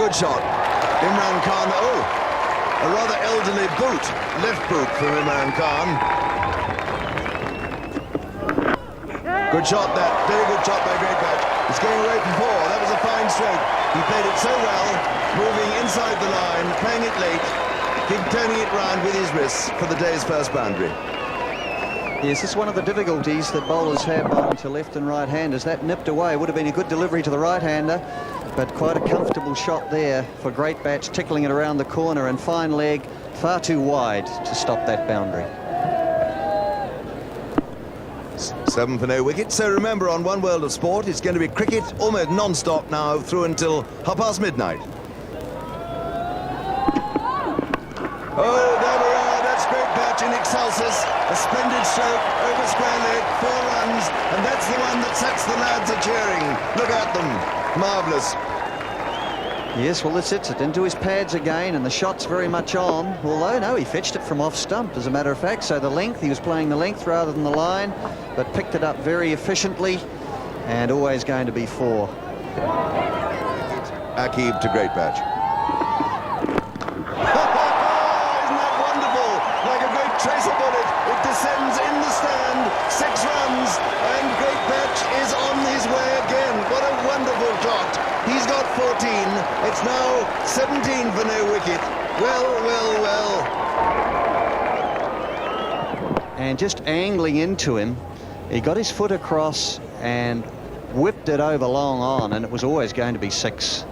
good shot. Imran Khan, oh, a rather elderly boot, left boot from Imran Khan. Good shot that, very good shot by Great Batch. He's getting away from 4, that was a fine stroke. He played it so well, moving inside the line, playing it late, keep turning it round with his wrists for the day's first boundary. Yes, this is one of the difficulties that bowlers have bowling to left and right-handers. That nipped away, would have been a good delivery to the right-hander, but quite a comfortable shot there for Great Batch, tickling it around the corner, and fine leg, far too wide to stop that boundary. 7 for no wicket. So remember, on One World of Sport, it's going to be cricket almost non-stop now through until midnight. Oh, there we are. That's Great Batch in excelsis. A splendid stroke over square leg, 4 runs, and that's the one that sets the lads a-cheering. Look at them. Marvellous. Yes, well, this hits it into his pads again, and the shot's very much on. Although, no, he fetched it from off stump, as a matter of fact. So the length, he was playing the length rather than the line, but picked it up very efficiently, and always going to be 4. Akib to Great Batch. Isn't that wonderful? Like a great tracer bullet, it descends in the stand. 6 runs, and Great Batch is on his way again. What a wonderful shot. He's got 14. It's now 17 for no wicket. Well, well, well. And just angling into him, he got his foot across and whipped it over long on, and it was always going to be 6.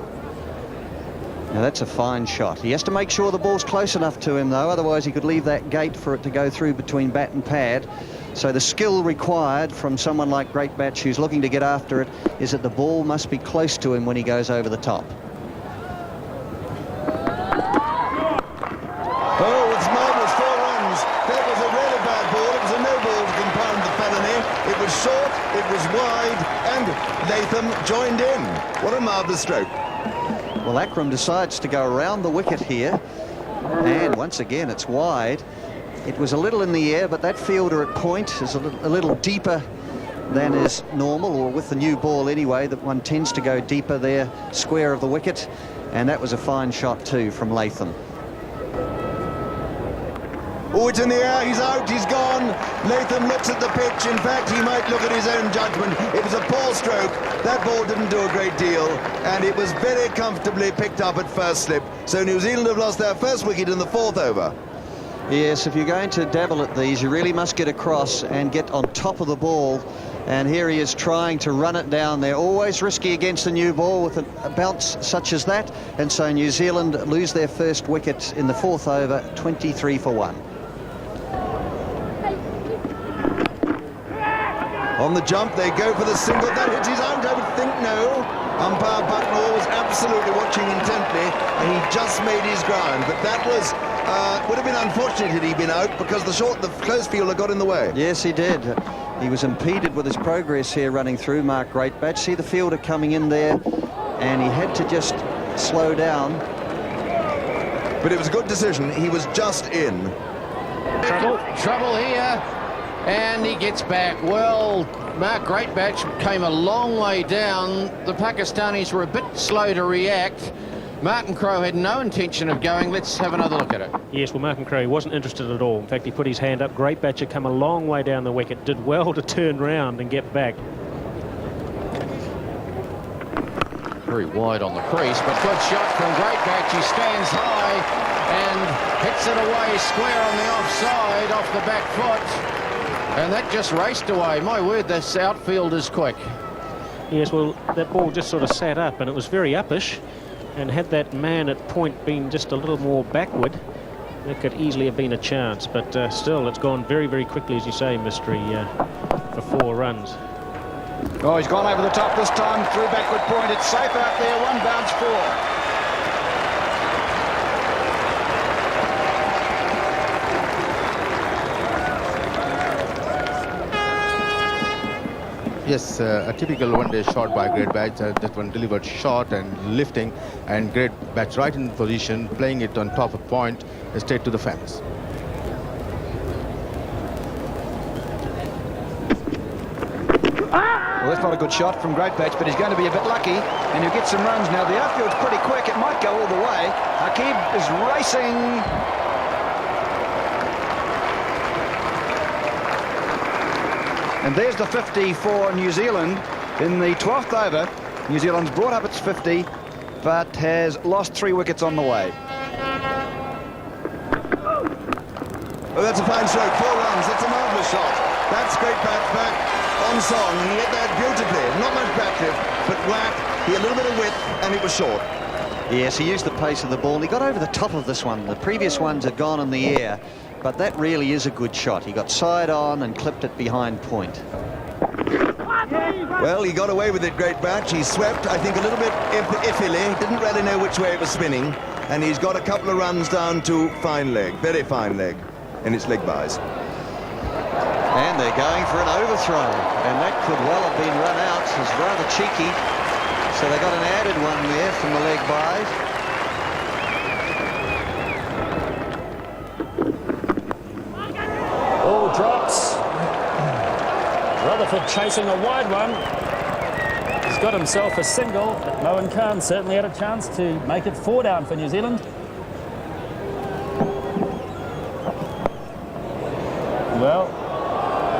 Now, that's a fine shot. He has to make sure the ball's close enough to him, though, otherwise he could leave that gate for it to go through between bat and pad. So the skill required from someone like Great Batch, who's looking to get after it, is that the ball must be close to him when he goes over the top. Oh, it's marvellous, 4 runs. That was a really bad ball. It was a no ball to compound the felony. It was short, it was wide, and Latham joined in. What a marvellous stroke. Well, Akram decides to go around the wicket here, and once again it's wide. It was a little in the air, but that fielder at point is a little deeper than is normal, or with the new ball anyway, that one tends to go deeper there, square of the wicket, and that was a fine shot too from Latham. Oh, it's in the air, he's out, he's gone. Latham looks at the pitch. In fact, he might look at his own judgment. It was a poor stroke. That ball didn't do a great deal, and it was very comfortably picked up at first slip. So New Zealand have lost their first wicket in the 4th over. Yes, if you're going to dabble at these, you really must get across and get on top of the ball. And here he is trying to run it down there. Always risky against the new ball with a bounce such as that. And so New Zealand lose their first wicket in the 4th over, 23 for 1. On the jump, they go for the single. That hits his out, I would think, no. Umpire Bucknell was absolutely watching intently, and he just made his ground. But that was, would have been unfortunate had he been out, because the close fielder got in the way. Yes, he did. He was impeded with his progress here running through Mark Great Batch. See the fielder coming in there, and he had to just slow down. But it was a good decision. He was just in. Trouble here. And he gets back. Well, Mark Great Batch came a long way down. The Pakistanis were a bit slow to react. Martin Crowe had no intention of going. Let's have another look at it. Yes, well, Martin Crowe wasn't interested at all. In fact, he put his hand up. Great Batch had come a long way down the wicket, did well to turn round and get back. Very wide on the crease, but good shot from Great Batch. He stands high and hits it away square on the offside, off the back foot. And that just raced away. My word, this outfield is quick. Yes, well, that ball just sort of sat up, and it was very uppish. And had that man at point been just a little more backward, there could easily have been a chance. But still, it's gone very, very quickly, as you say, Mystery, for 4 runs. Oh, he's gone over the top this time, through backward point. It's safe out there, 1 bounce 4. Yes, a typical one-day shot by Great Batch. That one delivered short and lifting, and Great Batch right in position, playing it on top of point, straight to the fence. Well, that's not a good shot from Great Batch, but he's going to be a bit lucky, and he'll get some runs. Now, the outfield's pretty quick. It might go all the way. Akib is racing. And there's the 50 for New Zealand in the 12th over. New Zealand's brought up its 50, but has lost 3 wickets on the way. Oh, that's a fine stroke. 4 runs. That's a marvellous shot. That's Great Batch back on song. He hit that beautifully. Not much backlift, but whack. He had a little bit of width, and it was short. Yes, he used the pace of the ball. He got over the top of this one. The previous ones had gone in the air, but that really is a good shot. He got side on and clipped it behind point. Well, he got away with it, Great Batch. He swept, I think, a little bit iffily. Didn't really know which way it was spinning. And he's got a couple of runs down to fine leg, very fine leg, in its leg byes. And they're going for an overthrow, and that could well have been run out. It's rather cheeky, so they got an added one there from the leg byes. Ball drops. Rutherford chasing a wide one. He's got himself a single, but Moen Khan certainly had a chance to make it 4 down for New Zealand. Well,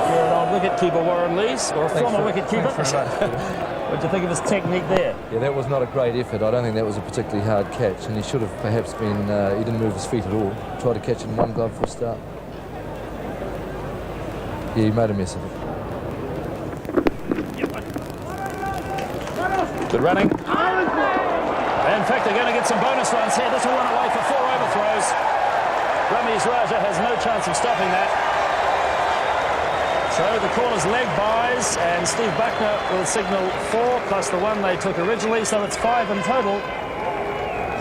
you're an old wicket-keeper, Warren Lees, or a former wicket-keeper. What do you think of his technique there? Yeah, that was not a great effort. I don't think that was a particularly hard catch, and he should have perhaps been, he didn't move his feet at all. Tried to catch it in one glove for a start. Yeah, he made a mess of it. Good running. And in fact, they're going to get some bonus runs here. This will run away for 4 overthrows. Ramiz Raja has no chance of stopping that. So the caller's leg buys, and Steve Buckner will signal 4 plus the 1 they took originally, so it's 5 in total.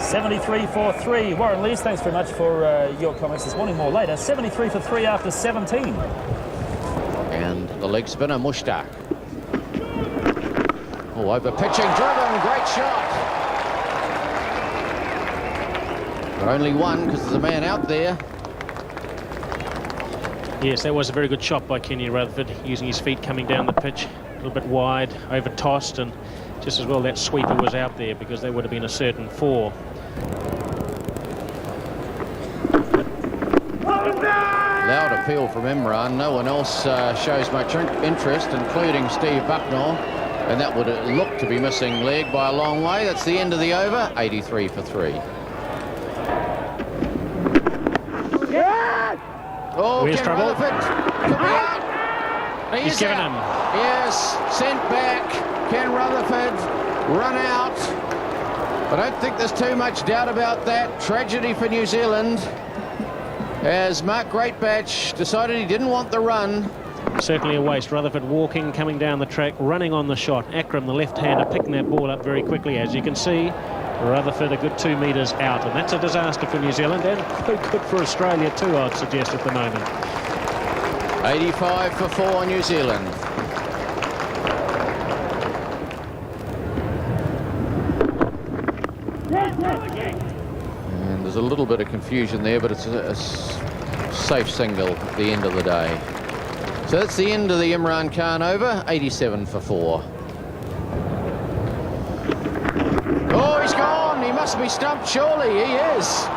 73 for 3. Warren Lees, thanks very much for your comments this morning. More later. 73 for 3 after 17. And the leg spinner, Mushtaq. Oh, over pitching, driven, great shot. But only 1 because there's a man out there. Yes, that was a very good shot by Kenny Rutherford, using his feet coming down the pitch, a little bit wide, over tossed, and just as well that sweeper was out there because they would have been a certain 4. Loud appeal from Imran. No one else shows much interest, including Steve Bucknell. And that would look to be missing leg by a long way. That's the end of the over. 83 for 3. Oh, Where's Ken trouble? Rutherford could be out. He's given him. Yes, sent back. Ken Rutherford run out. I don't think there's too much doubt about that. Tragedy for New Zealand, as Mark Greatbatch decided he didn't want the run. Certainly a waste. Rutherford walking, coming down the track, running on the shot. Akram, the left-hander, picking that ball up very quickly. As you can see, Rutherford a good 2 metres out, and that's a disaster for New Zealand, and good for Australia too, I'd suggest, at the moment. 85 for 4 New Zealand. And there's a little bit of confusion there, but it's a safe single at the end of the day. So that's the end of the Imran Khan over. 87 for 4. Oh, he's gone. He must be stumped, surely. He is.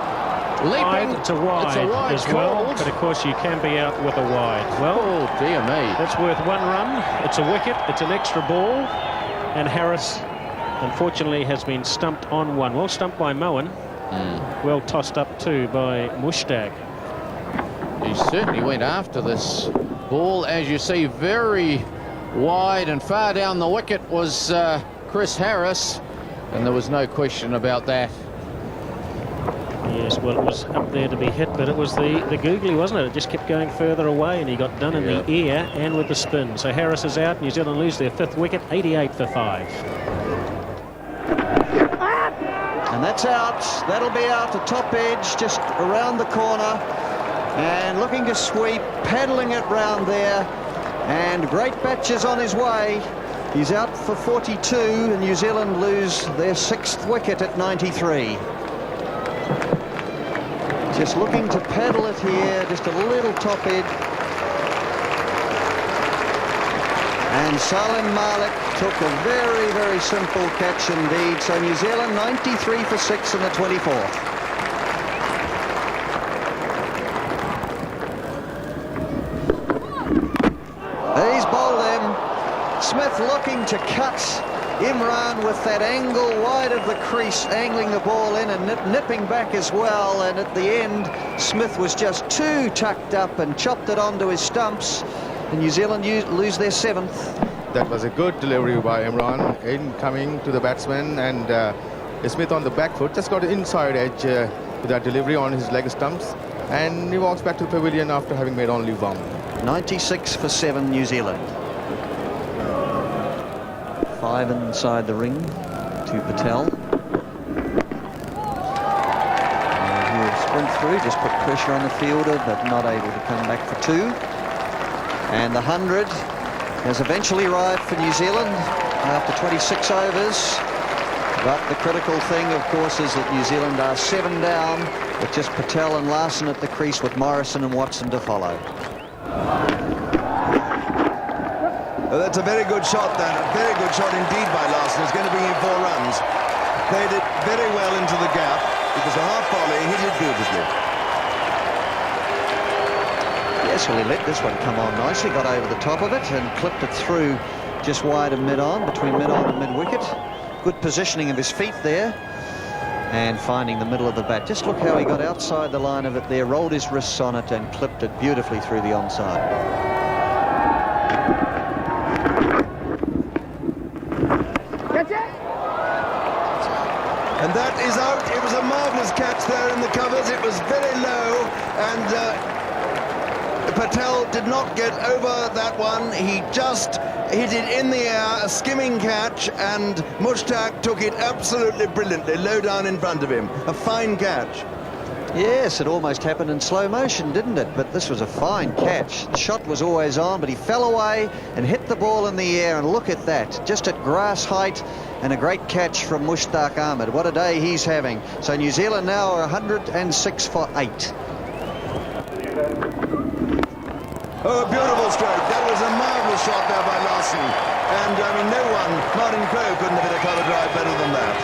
Leaping. It's a wide as well, called. but of course you can be out with a wide. Well, Oh, dear me. that's worth 1 run. It's a wicket. It's an extra ball. And Harris, unfortunately, has been stumped on 1. Well stumped by Moen. Well tossed up too by Mushtaq. He certainly went after this ball. As you see, very wide and far down the wicket was Chris Harris. And there was no question about that. Yes, well, it was up there to be hit, but it was the googly, wasn't it? It just kept going further away, and he got done in the air and with the spin. So Harris is out. New Zealand lose their 5th wicket, 88 for 5. And that's out. That'll be out the top edge, just around the corner. And looking to sweep, paddling it round there. And Greatbatch is on his way. He's out for 42, and New Zealand lose their 6th wicket at 93. Just looking to paddle it here, just a little top edge. And Salim Malik took a very, very simple catch indeed. So New Zealand 93 for 6 in the 24th. He's bowled him. Smith looking to cut Imran with that angle wide of the crease, angling the ball in and nipping back as well. And at the end, Smith was just too tucked up and chopped it onto his stumps. And New Zealand lose their 7th. That was a good delivery by Imran, in coming to the batsman, and Smith on the back foot just got an inside edge with that delivery on his leg stumps, and he walks back to the pavilion after having made only one. 96 for 7 New Zealand. 5 inside the ring to Patel. And he'll sprint through, just put pressure on the fielder, but not able to come back for 2. And the 100 has eventually arrived for New Zealand after 26 overs. But the critical thing, of course, is that New Zealand are 7 down with just Patel and Larson at the crease, with Morrison and Watson to follow. Well, that's a very good shot, then. A very good shot indeed by Larson. It's going to bring in 4 runs. Played it very well into the gap. It was a half volley. Hit it beautifully. Yes, well, he let this one come on nicely, got over the top of it and clipped it through just wide of mid-on, between mid-on and mid-wicket. Good positioning of his feet there and finding the middle of the bat. Just look how he got outside the line of it there, rolled his wrists on it and clipped it beautifully through the onside. And that is out. It was a marvellous catch there in the covers. It was very low, and Patel did not get over that one. He just hit it in the air, a skimming catch, and Mushtaq took it absolutely brilliantly, low down in front of him. A fine catch. Yes, it almost happened in slow motion, didn't it? But this was a fine catch. The shot was always on, but he fell away and hit the ball in the air, and look at that, just at grass height, and a great catch from Mushtaq Ahmed. What a day he's having. So New Zealand now are 106 for 8. Oh, a beautiful stroke. That was a marvellous shot there by Larson. And, I mean, no one, Martin Crowe, couldn't have hit a cover drive better than that.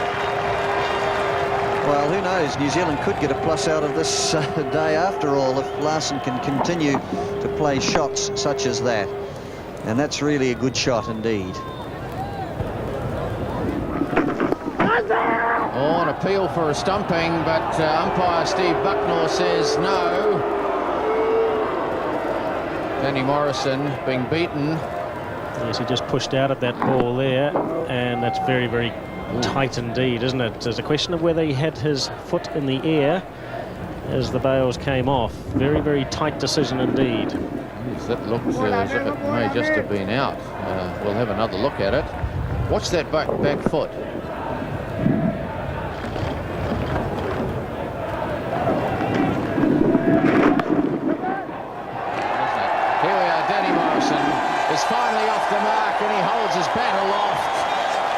Well, who knows? New Zealand could get a plus out of this day after all if Larson can continue to play shots such as that. And that's really a good shot indeed. Oh, an appeal for a stumping, but umpire Steve Bucknor says no. Danny Morrison being beaten. Yes, he just pushed out at that ball there, and that's very, very tight indeed, isn't it? There's a question of whether he had his foot in the air as the bails came off. Very, very tight decision indeed. Yes, that looks as if it may just have been out. We'll have another look at it. Watch that back foot. Is finally off the mark, and he holds his bat aloft,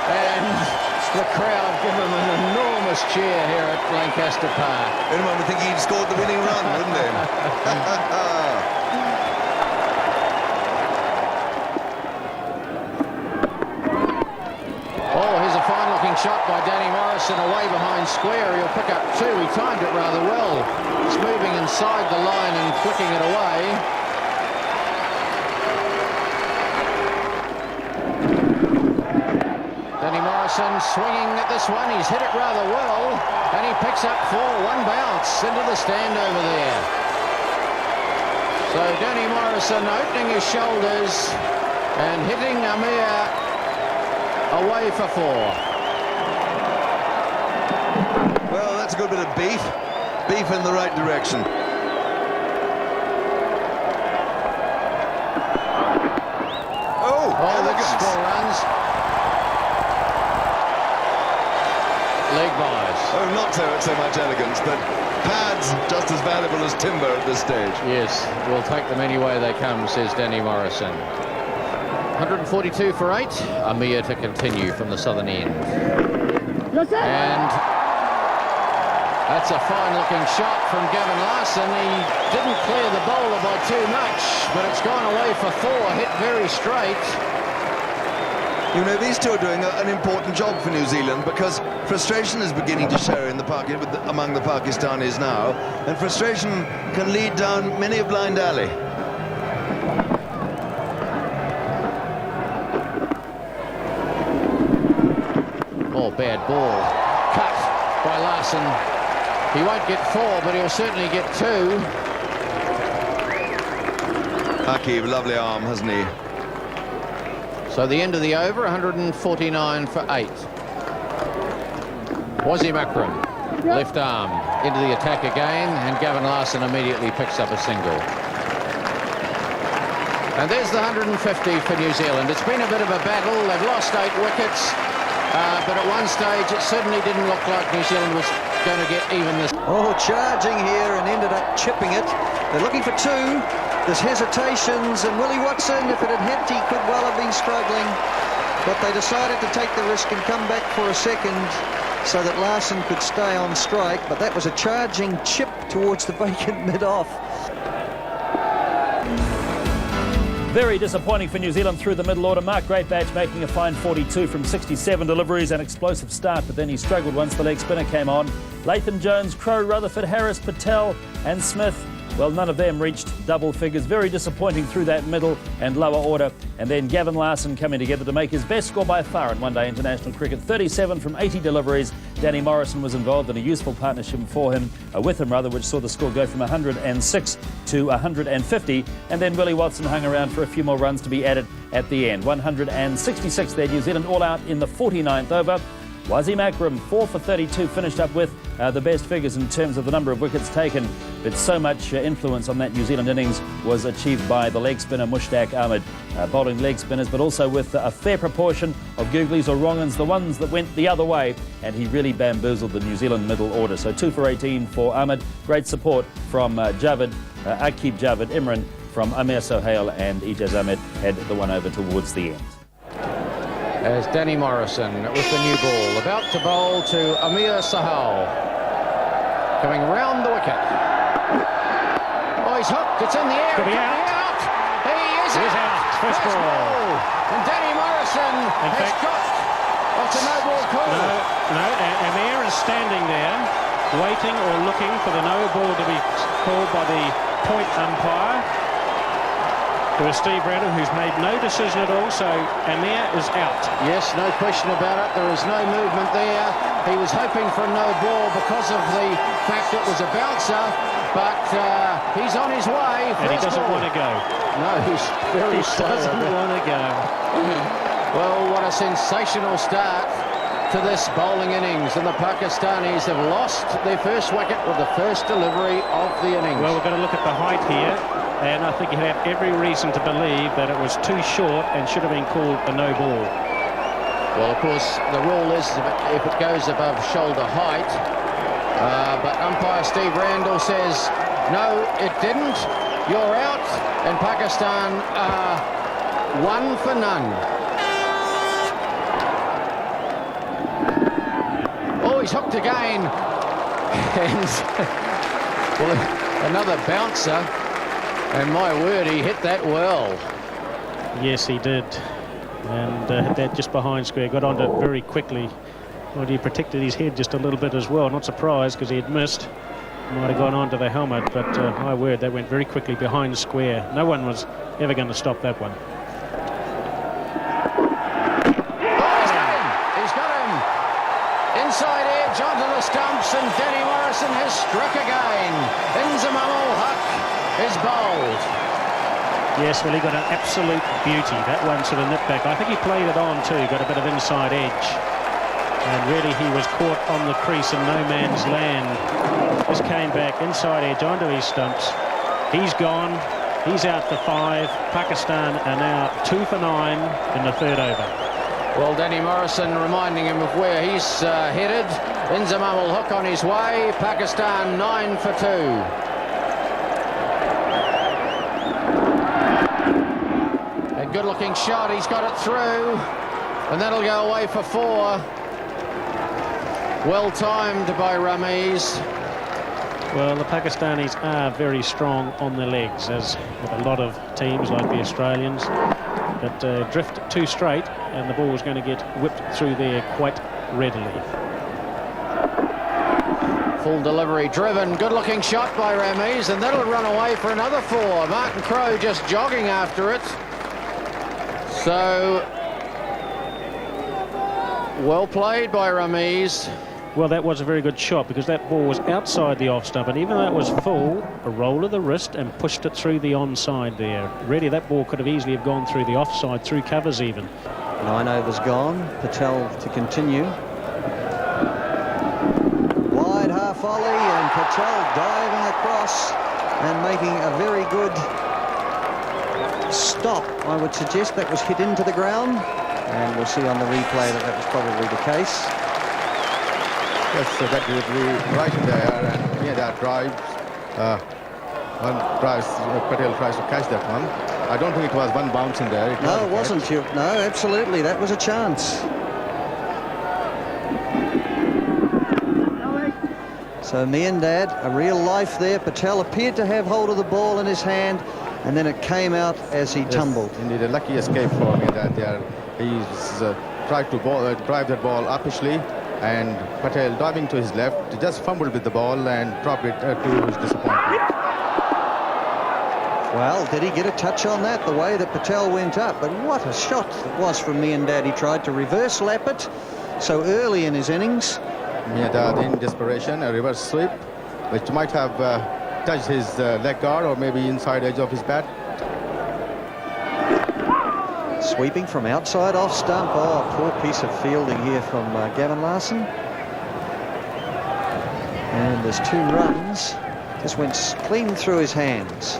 and the crowd give him an enormous cheer here at Lancaster Park. Anyone would think he'd scored the winning run, wouldn't he? Oh, here's a fine-looking shot by Danny Morrison away behind square. He'll pick up 2. He timed it rather well. He's moving inside the line and flicking it away. Swinging at this one, he's hit it rather well, and he picks up 4. 1 bounce into the stand over there. So Danny Morrison opening his shoulders and hitting Amir away for 4. Well, that's a good bit of beef. Beef in the right direction. Oh, that's 4 runs. Leg buys. Oh, not so much elegance, but pads just as valuable as timber at this stage. Yes, we'll take them any way they come, says Danny Morrison. 142 for 8. Amir to continue from the southern end. And that's a fine-looking shot from Gavin Larson. He didn't clear the bowler by too much, but it's gone away for 4. Hit very straight. You know, these two are doing an important job for New Zealand, because frustration is beginning to show in the among the Pakistanis now, and frustration can lead down many a blind alley. Oh, bad ball. Cut by Larson. He won't get 4, but he'll certainly get 2. Akib, lovely arm, hasn't he? So the end of the over, 149 for 8. Wasim Akram, left arm, into the attack again, and Gavin Larson immediately picks up a single. And there's the 150 for New Zealand. It's been a bit of a battle. They've lost 8 wickets, but at one stage it certainly didn't look like New Zealand was going to get even this. Oh, charging here and ended up chipping it. They're looking for 2. There's hesitations, and Willie Watson, if it had hit, he could well have been struggling. But they decided to take the risk and come back for a second so that Larson could stay on strike. But that was a charging chip towards the vacant mid-off. Very disappointing for New Zealand through the middle order. Mark Greatbatch making a fine 42 from 67 deliveries, an explosive start, but then he struggled once the leg spinner came on. Latham Jones, Crowe, Rutherford, Harris, Patel and Smith, well, none of them reached double figures. Very disappointing through that middle and lower order. And then Gavin Larson coming together to make his best score by far in one-day international cricket. 37 from 80 deliveries. Danny Morrison was involved in a useful partnership with him, which saw the score go from 106 to 150. And then Willie Watson hung around for a few more runs to be added at the end. 166 there, New Zealand all out in the 49th over. Wasim Akram, 4 for 32, finished up with the best figures in terms of the number of wickets taken. But so much influence on that New Zealand innings was achieved by the leg spinner Mushtaq Ahmed, bowling leg spinners, but also with a fair proportion of googlies or wrong-uns, the ones that went the other way, and he really bamboozled the New Zealand middle order. So 2 for 18 for Ahmed. Great support from Akib Javed, Imran, from Amir Sohail, and Ijaz Ahmed had the one over towards the end. As Danny Morrison with the new ball, about to bowl to Amir Sohail. Coming round the wicket. Oh, he's hooked. It's in the air. Could be out. He is out. First ball. And Danny Morrison has got... That's a no ball call. No, Amir is standing there, waiting or looking for the no ball to be called by the point umpire. There was Steve Randall, who's made no decision at all, so Amir is out. Yes, no question about it. There is no movement there. He was hoping for a no ball because of the fact it was a bouncer, but he's on his way. And he doesn't want to go. No, he's very slow. He doesn't want to go. Well, what a sensational start to this bowling innings, and the Pakistanis have lost their first wicket with the first delivery of the innings. Well, we're going to look at the height here. And I think you have every reason to believe that it was too short and should have been called a no ball. Well, of course, the rule is if it goes above shoulder height. But umpire Steve Randall says, no, it didn't. You're out. And Pakistan are 1 for none. Oh, he's hooked again. And, well, another bouncer. And my word, he hit that well. Yes, he did. And hit that just behind square. Got onto it very quickly. Well, he protected his head just a little bit as well. Not surprised because he had missed. Might have gone onto the helmet, but my word, that went very quickly behind square. No one was ever going to stop that one. Oh, he's got him. Inside edge onto the stumps, and Danny Morrison has struck again. Inzamamul Haq is bowled. Yes, well, he got an absolute beauty. That one sort of nipped back. I think he played it on too, got a bit of inside edge. And really he was caught on the crease in no man's land. Just came back inside edge onto his stumps. He's gone. He's out for 5. Pakistan are now 2 for 9 in the 3rd over. Well, Danny Morrison reminding him of where he's headed. Inzamamul Haq on his way. Pakistan 9 for 2. Good-looking shot, he's got it through, and that'll go away for 4. Well timed by Ramiz. Well, the Pakistanis are very strong on their legs, as with a lot of teams like the Australians. but drift too straight, and the ball was going to get whipped through there quite readily. Full delivery, driven, good-looking shot by Ramiz, and that'll run away for another 4. Martin Crowe just jogging after it. So, well played by Ramiz. Well, that was a very good shot, because that ball was outside the off stump, and even though it was full, a roll of the wrist and pushed it through the onside there. Really, that ball could have easily have gone through the offside, through covers even. 9 overs gone. Patel to continue. Wide half volley, and Patel diving across and making a very good stop. I would suggest that was hit into the ground, and we'll see on the replay that that was probably the case. Yes, so that delivery right in there, and near that drives. Patel tries to catch that one. I don't think it was one bounce in there. No, it wasn't. No, absolutely. That was a chance. So Miandad, a real life there. Patel appeared to have hold of the ball in his hand, and then it came out as he tumbled. Indeed, a lucky escape for Miandad there. He's tried to drive that ball uppishly, and Patel diving to his left, he just fumbled with the ball and dropped it to his disappointment. Well, did he get a touch on that, the way that Patel went up? But what a shot it was from Miandad. He tried to reverse lap it so early in his innings. Miandad in desperation, a reverse sweep, which might have touched his leg guard or maybe inside edge of his bat. Sweeping from outside off stump. Oh, poor piece of fielding here from Gavin Larson. And there's 2 runs. Just went clean through his hands.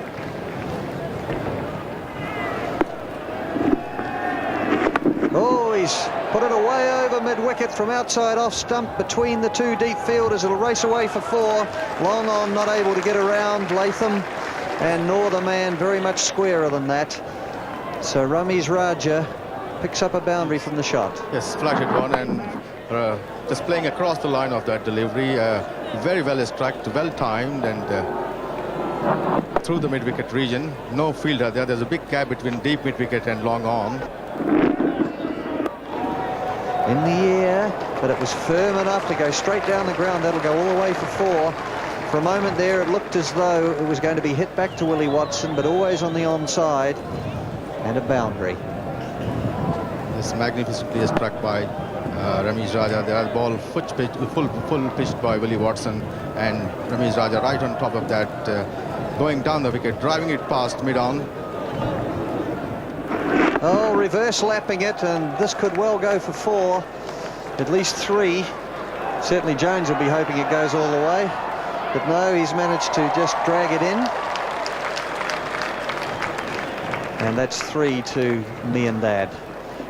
Oh, he's put it away over mid-wicket from outside off stump between the 2 deep fielders. It'll race away for 4. Long on, not able to get around Latham, and nor the man very much squarer than that. So Ramiz Raja picks up a boundary from the shot. Yes, flatted one, and just playing across the line of that delivery. Very well struck, well timed, and through the mid-wicket region. No fielder there. There's a big gap between deep mid-wicket and long on. In the air, but it was firm enough to go straight down the ground. That'll go all the way for 4. For a moment there, it looked as though it was going to be hit back to Willie Watson, but always on the onside. And a boundary. This magnificently struck by Ramiz Raja. The ball full pitched by Willie Watson, and Ramiz Raja right on top of that, going down the wicket, driving it past mid-on. Oh, reverse lapping it, and this could well go for 4, at least 3. Certainly Jones will be hoping it goes all the way, but no, he's managed to just drag it in. And that's 3 to Miandad.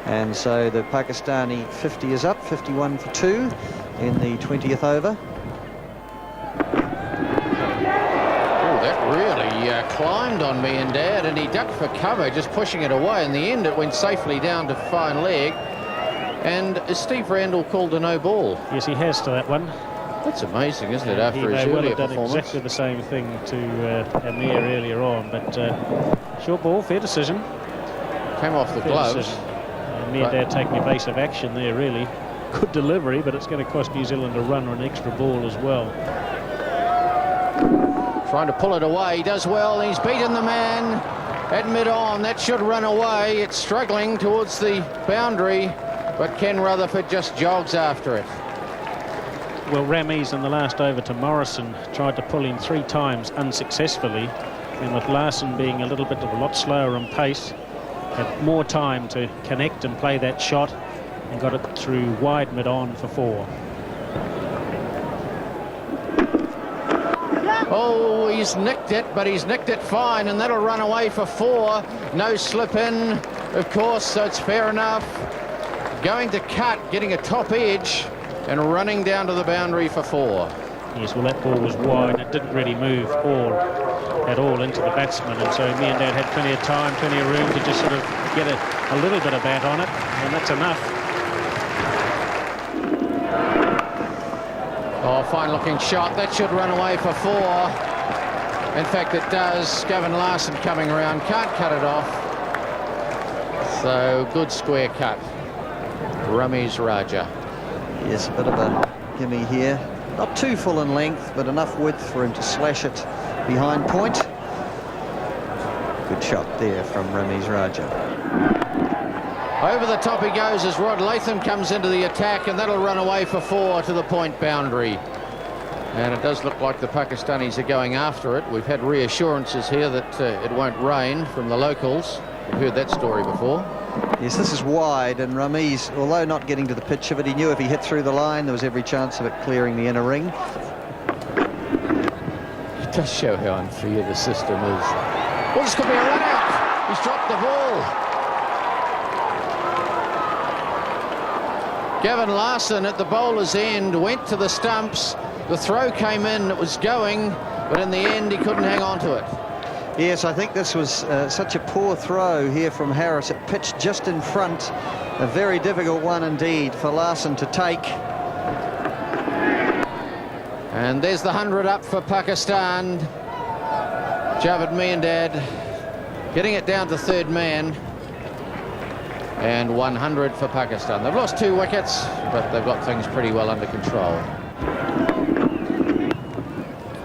And so the Pakistani 50 is up, 51 for 2 in the 20th over. Oh, that really climbed on Miandad, and he ducked for cover, just pushing it away. In the end, it went safely down to fine leg. And Steve Randall called a no ball. Yes, he has to that one. That's amazing, isn't it, after his well earlier have done performance? exactly the same thing to Amir earlier on, but short ball, fair decision. Came off the Fair gloves. decision. Miandad taking evasive action there, really. Good delivery, but it's going to cost New Zealand a run or an extra ball as well. Trying to pull it away, he does well. He's beaten the man at mid-on. That should run away. It's struggling towards the boundary, but Ken Rutherford just jogs after it. Well, Ramiz in the last over to Morrison tried to pull him 3 times unsuccessfully, and with Larson being a little bit of a lot slower on pace, had more time to connect and play that shot, and got it through wide mid-on for 4. Oh, he's nicked it, but he's nicked it fine, and that'll run away for 4. No slip in, of course, so it's fair enough. Going to cut, getting a top edge, and running down to the boundary for 4. Yes, well, that ball was wide. It didn't really move at all into the batsman, and so Miandad had plenty of time, plenty of room to just sort of get a little bit of bat on it, and that's enough. Oh, fine-looking shot. That should run away for 4. In fact, it does. Gavin Larson coming around, can't cut it off. So good square cut. Ramiz Raja. Yes, a bit of a gimme here. Not too full in length, but enough width for him to slash it behind point. Good shot there from Ramiz Raja. Over the top he goes as Rod Latham comes into the attack, and that'll run away for 4 to the point boundary. And it does look like the Pakistanis are going after it. We've had reassurances here that it won't rain from the locals. We've heard that story before. Yes, this is wide, and Ramiz, although not getting to the pitch of it, he knew if he hit through the line, there was every chance of it clearing the inner ring. It does show how unfair the system is. Well, this could be a run out. He's dropped the ball. Gavin Larson at the bowler's end went to the stumps. The throw came in, it was going, but in the end he couldn't hang on to it. Yes, I think this was such a poor throw here from Harris. It pitched just in front. A very difficult one indeed for Larson to take. And there's the 100 up for Pakistan. Javed Miandad getting it down to third man. And 100 for Pakistan. They've lost 2 wickets, but they've got things pretty well under control.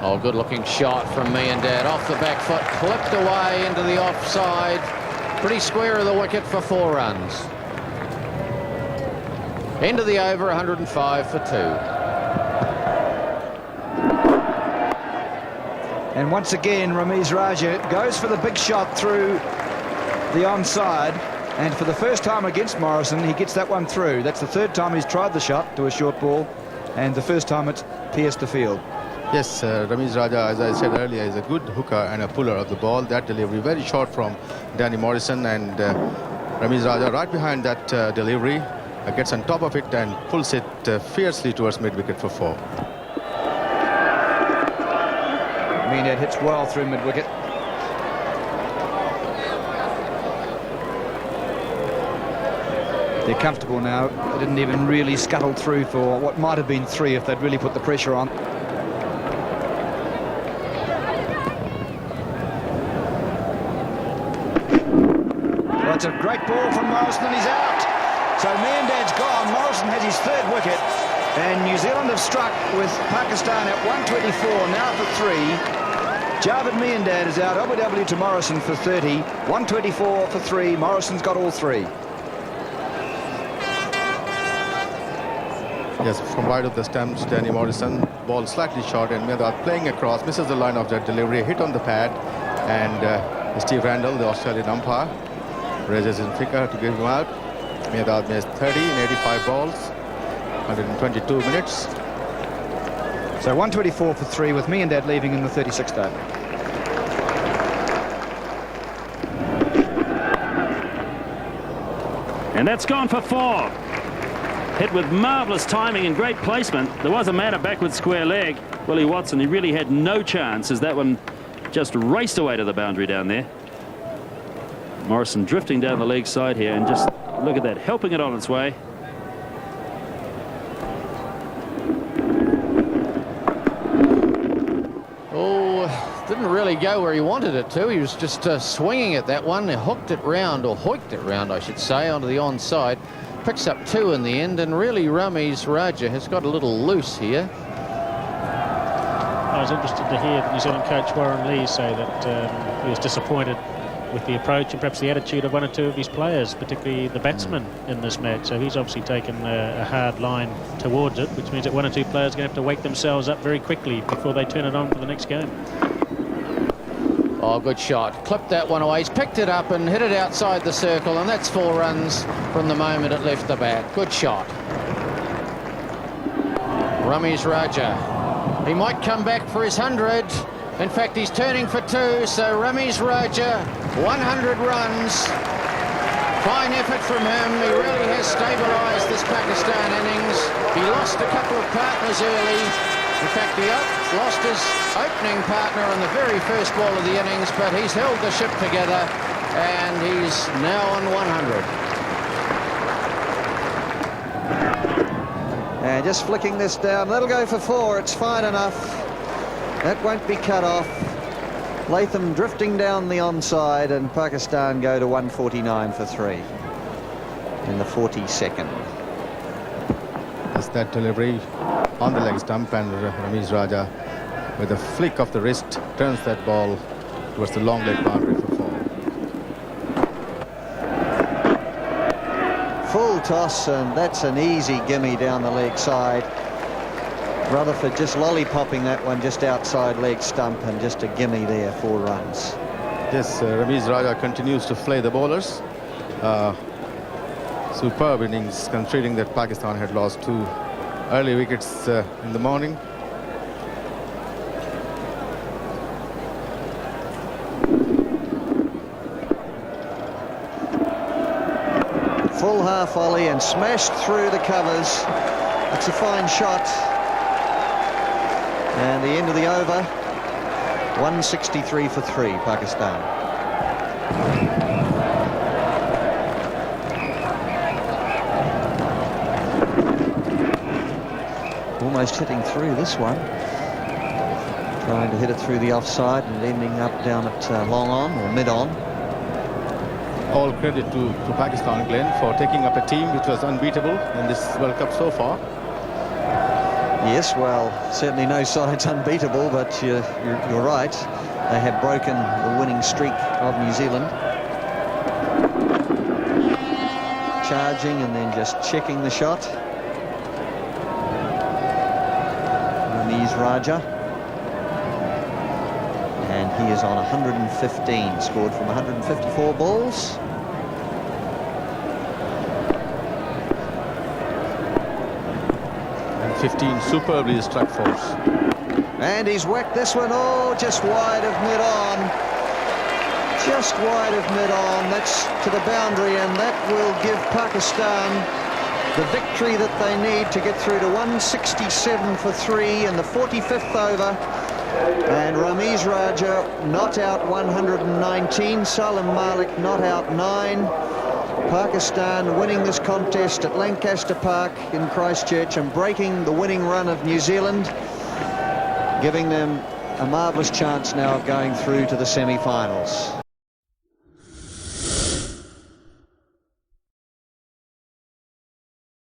Oh, good-looking shot from Miandad off the back foot, clipped away into the offside. Pretty square of the wicket for 4 runs. End of the over, 105 for 2. And once again, Ramiz Raja goes for the big shot through the onside. And for the first time against Morrison, he gets that one through. That's the 3rd time he's tried the shot to a short ball, and the first time it's pierced the field. Yes, Ramiz Raja, as I said earlier, is a good hooker and a puller of the ball. That delivery very short from Danny Morrison, and Ramiz Raja right behind that delivery gets on top of it and pulls it fiercely towards mid-wicket for 4. Miandad hits well through mid-wicket. They're comfortable now. They didn't even really scuttle through for what might have been 3 if they'd really put the pressure on. Well, it's a great ball from Morrison, and he's out. So Miandad's gone. Morrison has his 3rd wicket, and New Zealand have struck with Pakistan at 124, now for 3. Javed Miandad is out. OBW to Morrison for 30. 124 for 3. Morrison's got all 3. Yes, from wide of the stumps, Danny Morrison, ball slightly short, and Miandad playing across, misses the line of that delivery, hit on the pad, and Steve Randall, the Australian umpire, raises his finger to give him out. Miandad missed 30 in 85 balls, 122 minutes. So 124 for 3 with Miandad leaving in the 36th over. And that's gone for 4. Hit with marvellous timing and great placement. There was a man at backward square leg, Willie Watson. He really had no chance as that one just raced away to the boundary down there. Morrison drifting down the leg side here, and just look at that, helping it on its way. Oh, didn't really go where he wanted it to. He was just swinging at that one. He hooked it round, or hoiked it round, I should say, onto the onside. Picks up 2 in the end, and really Ramiz Raja has got a little loose here. I was interested to hear the New Zealand coach Warren Lee say that he was disappointed with the approach and perhaps the attitude of 1 or 2 of his players, particularly the batsmen in this match. So he's obviously taken a hard line towards it, which means that 1 or 2 players are going to have to wake themselves up very quickly before they turn it on for the next game. Oh, good shot. Clipped that one away. He's picked it up and hit it outside the circle, and that's 4 runs from the moment it left the bat. Good shot. Ramiz Raja. He might come back for his 100. In fact, he's turning for 2, so Ramiz Raja, 100 runs. Fine effort from him. He really has stabilised this Pakistan innings. He lost a couple of partners early. In fact, he lost his opening partner on the very first ball of the innings, but he's held the ship together, and he's now on 100. And just flicking this down, that'll go for 4. It's fine enough. That won't be cut off. Latham drifting down the onside, and Pakistan go to 149 for 3 in the 42nd. That's that delivery on the leg stump, and Ramiz Raja, with a flick of the wrist, turns that ball towards the long leg boundary for 4. Full toss, and that's an easy gimme down the leg side. Rutherford just lollipopping that one just outside leg stump, and just a gimme there, 4 runs. Yes, Ramiz Raja continues to flay the bowlers. Superb innings, considering that Pakistan had lost 2 early wickets in the morning. Full half volley and smashed through the covers. It's a fine shot. And the end of the over, 163 for 3, Pakistan. Almost hitting through this one. Trying to hit it through the offside and ending up down at long on or mid on. All credit to Pakistan, Glenn, for taking up a team which was unbeatable in this World Cup so far. Yes, well, certainly no side's unbeatable, but you're right. They have broken the winning streak of New Zealand. Charging and then just checking the shot. Ramiz Raja. And he is on 115, scored from 154 balls. And 15 superbly struck force. And he's whacked this one, oh, just wide of mid-on. Just wide of mid-on, that's to the boundary, and that will give Pakistan the victory that they need to get through to 167 for 3 in the 45th over. And Ramiz Raja not out 119, Salim Malik not out 9. Pakistan winning this contest at Lancaster Park in Christchurch and breaking the winning run of New Zealand, giving them a marvellous chance now of going through to the semi-finals.